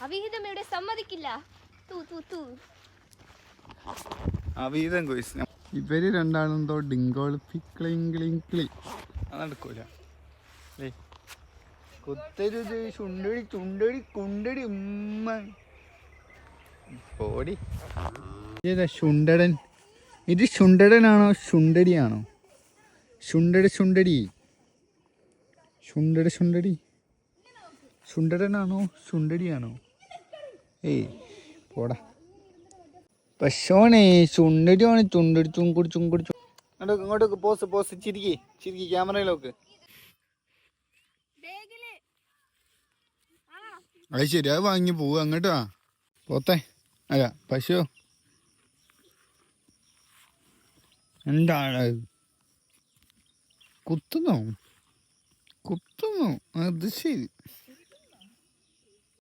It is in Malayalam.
അവിഹിതം ഇവിടെ സമ്മതിക്കില്ല. അവിഹിതം കോഴ്സ് ഇവര് രണ്ടാളും എന്തോ ഡിങ്കോള് പിക്ലിംഗ്ലിംഗ്ലി അത് നടക്കൂല. കുത്തരുത് ചുണ്ടടി ചുണ്ടടി കുണ്ടടി ഉമ്മ പോടി. ഏതാ ശുണ്ടടൻ? ഇത് ശുണ്ടടനാണോ ശുണ്ടടിയാണോ? ശുണ്ടടി ശുണ്ടടി ശുണ്ടടി ശുണ്ടടി ശുണ്ടടനാണോ ശുണ്ടടിയാണോ? ഏയ് പോടാ പശോണേ. ചുണ്ടടിയാണ് ചുണ്ടടി ചുങ്കുടി ചുങ്കുടി. ഇങ്ങോട്ടേക്ക് പോസ് പോസ് ചിരിക്കി ചിരിക്കി ക്യാമറയിലോക്ക്. അത് ശരി, അത് വാങ്ങി പോവുക അങ്ങോട്ട്. വാ പോത്തെ അല്ല പശു. എന്താണ് കുത്തുന്നു കുത്തുന്നു? അത് ശരി.